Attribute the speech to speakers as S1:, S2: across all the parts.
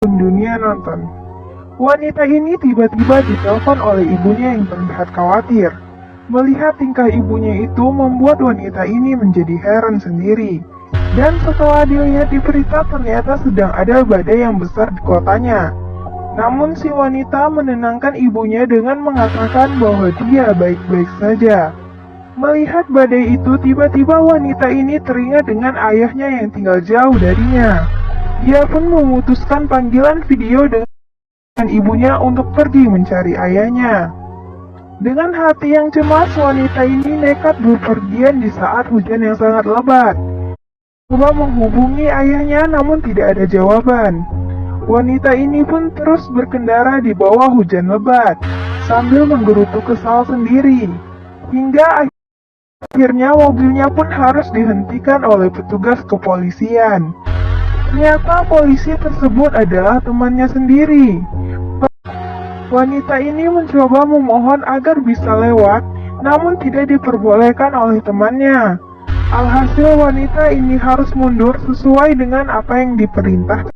S1: dunia nonton. Wanita ini tiba-tiba ditelepon oleh ibunya yang terlihat khawatir. Melihat tingkah ibunya itu membuat wanita ini menjadi heran sendiri. Dan setelah dilihat di berita ternyata sedang ada badai yang besar di kotanya. Namun si wanita menenangkan ibunya dengan mengatakan bahwa dia baik-baik saja. Melihat badai itu, tiba-tiba wanita ini teringat dengan ayahnya yang tinggal jauh darinya. Dia pun memutuskan panggilan video dengan ibunya untuk pergi mencari ayahnya. Dengan hati yang cemas, wanita ini nekat bepergian di saat hujan yang sangat lebat. Coba menghubungi ayahnya namun tidak ada jawaban. Wanita ini pun terus berkendara di bawah hujan lebat, sambil menggerutu kesal sendiri. Hingga akhirnya mobilnya pun harus dihentikan oleh petugas kepolisian. Ternyata polisi tersebut adalah temannya sendiri. Wanita ini mencoba memohon agar bisa lewat, namun tidak diperbolehkan oleh temannya. Alhasil wanita ini harus mundur sesuai dengan apa yang diperintahkan.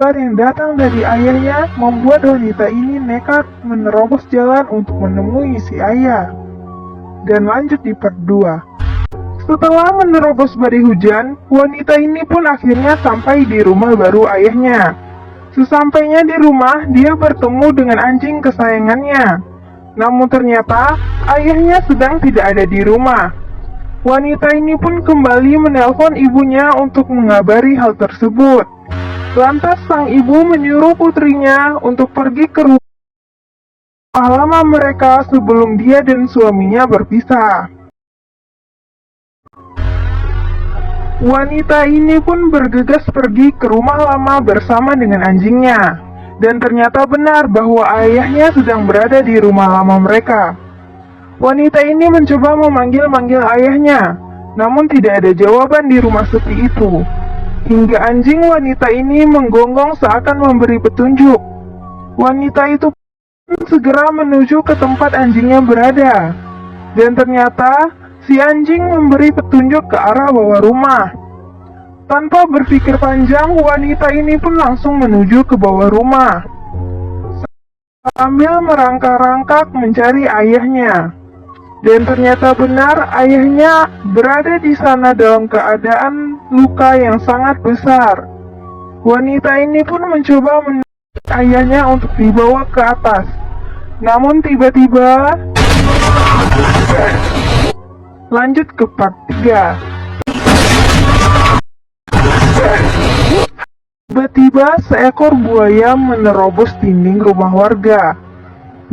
S1: Kabar yang datang dari ayahnya membuat wanita ini nekat menerobos jalan untuk menemui si ayah. Dan lanjut di part 2. Setelah menerobos badai hujan, wanita ini pun akhirnya sampai di rumah baru ayahnya. Sesampainya di rumah, dia bertemu dengan anjing kesayangannya. Namun ternyata, ayahnya sedang tidak ada di rumah. Wanita ini pun kembali menelpon ibunya untuk mengabari hal tersebut. Lantas sang ibu menyuruh putrinya untuk pergi ke rumah lama mereka sebelum dia dan suaminya berpisah. Wanita ini pun bergegas pergi ke rumah lama bersama dengan anjingnya. Dan ternyata benar bahwa ayahnya sedang berada di rumah lama mereka. Wanita ini mencoba memanggil-manggil ayahnya, namun tidak ada jawaban di rumah sepi itu. Hingga anjing wanita ini menggonggong seakan memberi petunjuk. Wanita itu pun segera menuju ke tempat anjingnya berada. Dan ternyata si anjing memberi petunjuk ke arah bawah rumah. Tanpa berpikir panjang, wanita ini pun langsung menuju ke bawah rumah, sambil merangkak-rangkak mencari ayahnya. Dan ternyata benar, ayahnya berada di sana dalam keadaan luka yang sangat besar. Wanita ini pun mencoba menarik ayahnya untuk dibawa ke atas. Namun tiba-tiba lanjut ke part 3. Tiba-tiba seekor buaya menerobos dinding rumah warga.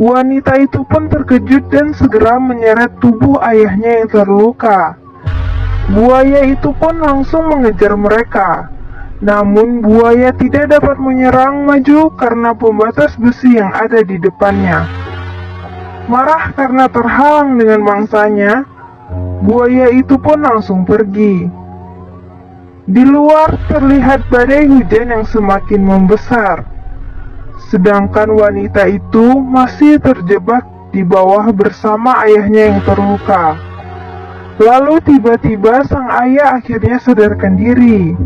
S1: Wanita itu pun terkejut dan segera menyeret tubuh ayahnya yang terluka. Buaya itu pun langsung mengejar mereka. Namun buaya tidak dapat menyerang maju karena pembatas besi yang ada di depannya. Marah karena terhalang dengan mangsanya, buaya itu pun langsung pergi. Di luar terlihat badai hujan yang semakin membesar. Sedangkan wanita itu masih terjebak di bawah bersama ayahnya yang terluka. Lalu tiba-tiba sang ayah akhirnya sadarkan diri.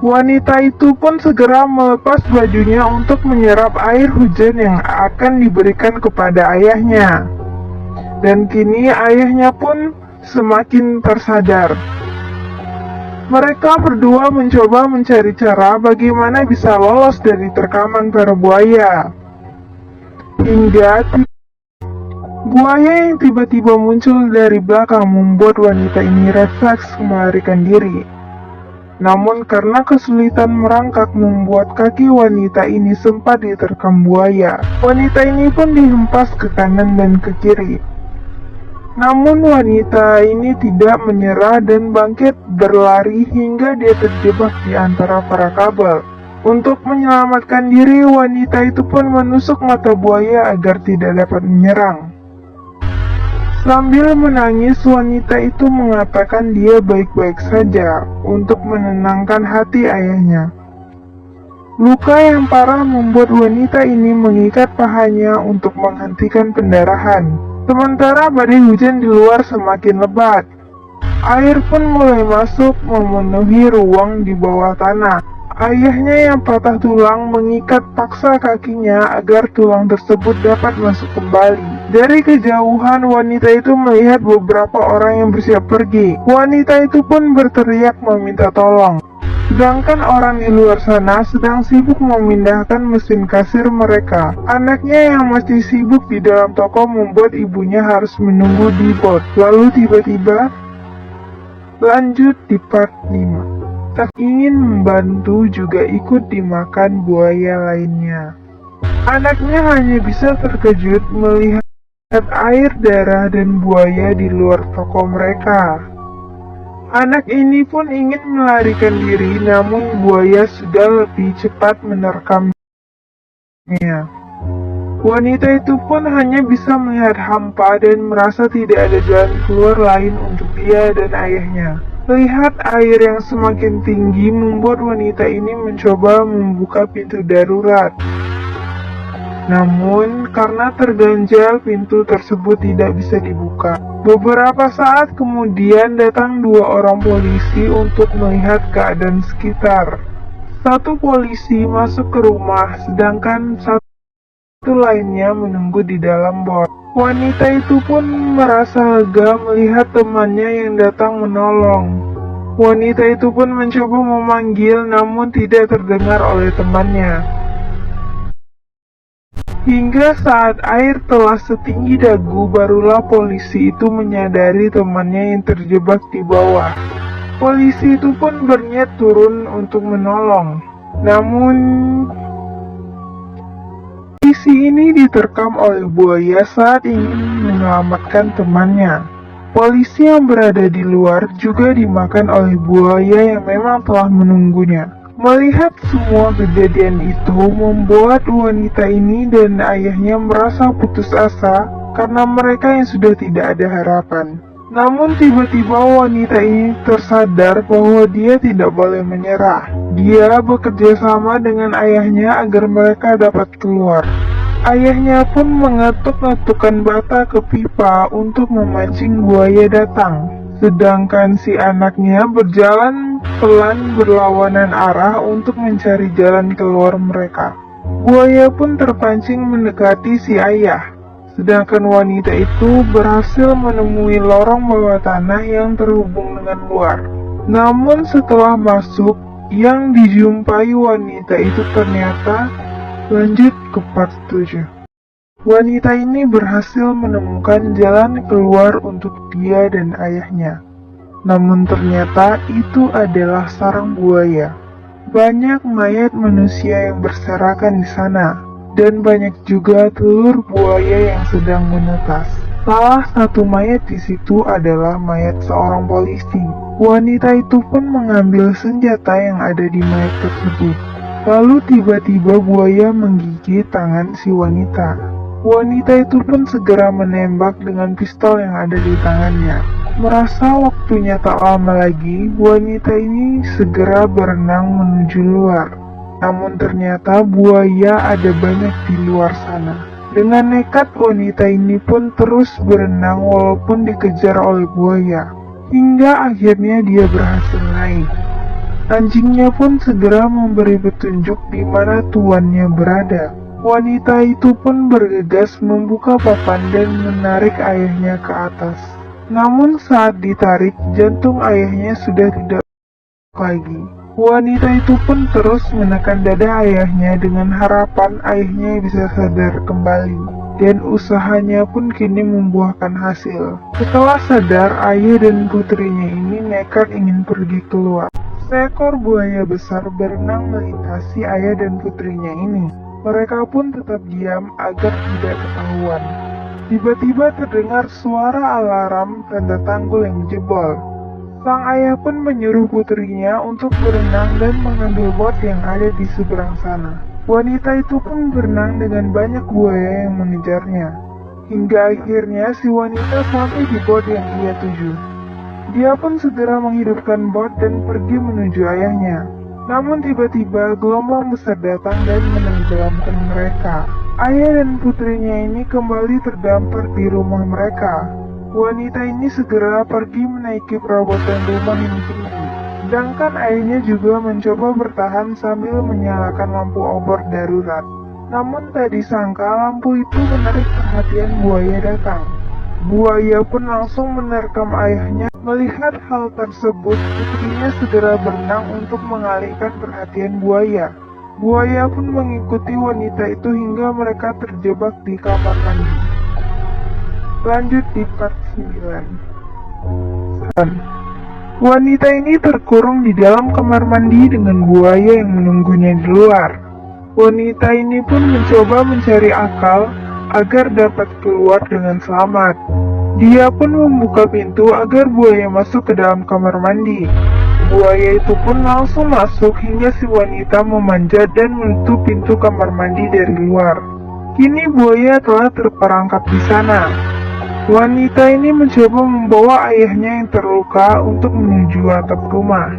S1: Wanita itu pun segera melepas bajunya untuk menyerap air hujan yang akan diberikan kepada ayahnya. Dan kini ayahnya pun semakin tersadar. Mereka berdua mencoba mencari cara bagaimana bisa lolos dari terkaman para buaya. Hingga buaya yang tiba-tiba muncul dari belakang membuat wanita ini refleks melarikan diri. Namun karena kesulitan merangkak membuat kaki wanita ini sempat diterkam buaya. Wanita ini pun dihempas ke kanan dan ke kiri. Namun wanita ini tidak menyerah dan bangkit berlari hingga dia terjebak di antara para kabel. Untuk menyelamatkan diri, wanita itu pun menusuk mata buaya agar tidak dapat menyerang. Sambil menangis, wanita itu mengatakan dia baik-baik saja untuk menenangkan hati ayahnya. Luka yang parah membuat wanita ini mengikat pahanya untuk menghentikan pendarahan. Sementara badai hujan di luar semakin lebat. Air pun mulai masuk memenuhi ruang di bawah tanah. Ayahnya yang patah tulang mengikat paksa kakinya agar tulang tersebut dapat masuk kembali. Dari kejauhan, wanita itu melihat beberapa orang yang bersiap pergi. Wanita itu pun berteriak meminta tolong. Sedangkan orang di luar sana sedang sibuk memindahkan mesin kasir mereka. Anaknya yang masih sibuk di dalam toko membuat ibunya harus menunggu di bot. Lalu tiba-tiba lanjut di part 5. Tak ingin membantu juga ikut dimakan buaya lainnya. Anaknya hanya bisa terkejut melihat air darah dan buaya di luar toko mereka. Anak ini pun ingin melarikan diri, namun buaya sudah lebih cepat menerkamnya. Wanita itu pun hanya bisa melihat hampa dan merasa tidak ada jalan keluar lain untuk dia dan ayahnya. Lihat air yang semakin tinggi membuat wanita ini mencoba membuka pintu darurat. Namun, karena terganjal, pintu tersebut tidak bisa dibuka. Beberapa saat kemudian datang 2 orang polisi untuk melihat keadaan sekitar. Satu polisi masuk ke rumah, sedangkan satu lainnya menunggu di dalam bot. Wanita itu pun merasa lega melihat temannya yang datang menolong. Wanita itu pun mencoba memanggil, namun tidak terdengar oleh temannya. Hingga saat air telah setinggi dagu, barulah polisi itu menyadari temannya yang terjebak di bawah. Polisi itu pun berniat turun untuk menolong. Namun polisi ini diterkam oleh buaya saat ingin menyelamatkan temannya. Polisi yang berada di luar juga dimakan oleh buaya yang memang telah menunggunya. Melihat semua kejadian itu membuat wanita ini dan ayahnya merasa putus asa karena mereka yang sudah tidak ada harapan. Namun tiba-tiba wanita ini tersadar bahwa dia tidak boleh menyerah. Dia bekerja sama dengan ayahnya agar mereka dapat keluar. Ayahnya pun mengetuk-ngetukkan bata ke pipa untuk memancing buaya datang. Sedangkan si anaknya berjalan pelan berlawanan arah untuk mencari jalan keluar mereka. Buaya pun terpancing mendekati si ayah. Sedangkan wanita itu berhasil menemui lorong bawah tanah yang terhubung dengan luar. Namun setelah masuk, yang dijumpai wanita itu ternyata lanjut ke part 7. Wanita ini berhasil menemukan jalan keluar untuk dia dan ayahnya. Namun ternyata itu adalah sarang buaya. Banyak mayat manusia yang berserakan di sana, dan banyak juga telur buaya yang sedang menetas. Salah satu mayat di situ adalah mayat seorang polisi. Wanita itu pun mengambil senjata yang ada di mayat tersebut. Lalu tiba-tiba buaya menggigit tangan si wanita. Wanita itu pun segera menembak dengan pistol yang ada di tangannya. Merasa waktunya tak lama lagi, wanita ini segera berenang menuju luar. Namun ternyata buaya ada banyak di luar sana. Dengan nekat wanita ini pun terus berenang walaupun dikejar oleh buaya. Hingga akhirnya dia berhasil naik. Anjingnya pun segera memberi petunjuk di mana tuannya berada. Wanita itu pun bergegas membuka papan dan menarik ayahnya ke atas. Namun saat ditarik, jantung ayahnya sudah tidak lagi. Wanita itu pun terus menekan dada ayahnya dengan harapan ayahnya bisa sadar kembali. Dan usahanya pun kini membuahkan hasil. Setelah sadar, ayah dan putrinya ini nekat ingin pergi keluar. Seekor buaya besar berenang melintasi ayah dan putrinya ini. Mereka pun tetap diam agar tidak ketahuan. Tiba-tiba terdengar suara alarm tanda tanggul yang jebol. Sang ayah pun menyuruh putrinya untuk berenang dan mengambil bot yang ada di seberang sana. Wanita itu pun berenang dengan banyak buaya yang mengejarnya. Hingga akhirnya si wanita sampai di bot yang ia tuju. Dia pun segera menghidupkan bot dan pergi menuju ayahnya. Namun tiba-tiba gelombang besar datang dan menenggelamkan mereka. Ayah dan putrinya ini kembali terdampar di rumah mereka. Wanita ini segera pergi menaiki perabotan rumah yang tinggi. Sedangkan ayahnya juga mencoba bertahan sambil menyalakan lampu obor darurat. Namun tak disangka lampu itu menarik perhatian buaya datang. Buaya pun langsung menerkam ayahnya. Melihat hal tersebut, putrinya segera berenang untuk mengalihkan perhatian buaya. Buaya pun mengikuti wanita itu hingga mereka terjebak di kamar mandi. Lanjut di part 9. Wanita ini terkurung di dalam kamar mandi dengan buaya yang menunggunya di luar. Wanita ini pun mencoba mencari akal agar dapat keluar dengan selamat. Dia pun membuka pintu agar buaya masuk ke dalam kamar mandi. Buaya itu pun langsung masuk hingga si wanita memanjat dan menutup pintu kamar mandi dari luar. Kini buaya telah terperangkap di sana. Wanita ini mencoba membawa ayahnya yang terluka untuk menuju atap rumah.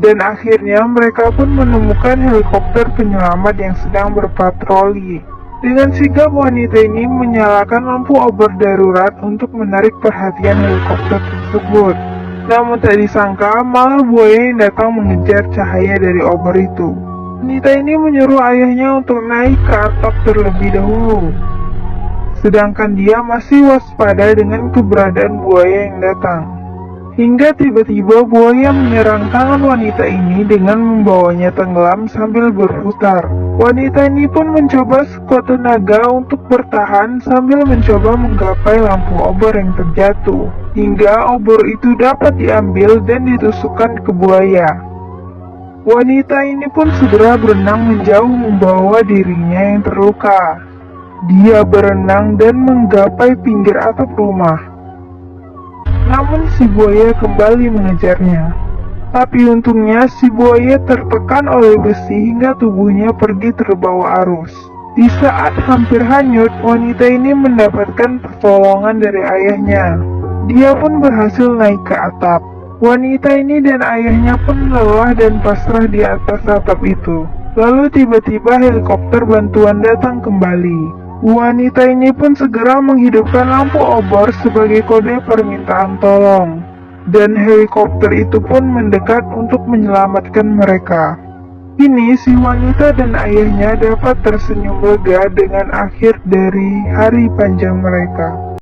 S1: Dan akhirnya mereka pun menemukan helikopter penyelamat yang sedang berpatroli. Dengan sigap wanita ini menyalakan lampu obor darurat untuk menarik perhatian helikopter tersebut. Namun tak disangka malah buaya yang datang mengejar cahaya dari obor itu. Wanita ini menyuruh ayahnya untuk naik ke atap terlebih dahulu. Sedangkan dia masih waspada dengan keberadaan buaya yang datang. Hingga tiba-tiba buaya menyerang tangan wanita ini dengan membawanya tenggelam sambil berputar. Wanita ini pun mencoba sekuat tenaga untuk bertahan sambil mencoba menggapai lampu obor yang terjatuh. Hingga obor itu dapat diambil dan ditusukkan ke buaya. Wanita ini pun segera berenang menjauh membawa dirinya yang terluka. Dia berenang dan menggapai pinggir atap rumah. Namun si buaya kembali mengejarnya. Tapi untungnya si buaya tertekan oleh besi hingga tubuhnya pergi terbawa arus. Di saat hampir hanyut, wanita ini mendapatkan pertolongan dari ayahnya. Dia pun berhasil naik ke atap. Wanita ini dan ayahnya pun lelah dan pasrah di atas atap itu. Lalu tiba-tiba helikopter bantuan datang kembali. Wanita ini pun segera menghidupkan lampu obor sebagai kode permintaan tolong. Dan helikopter itu pun mendekat untuk menyelamatkan mereka. Kini si wanita dan ayahnya dapat tersenyum lega dengan akhir dari hari panjang mereka.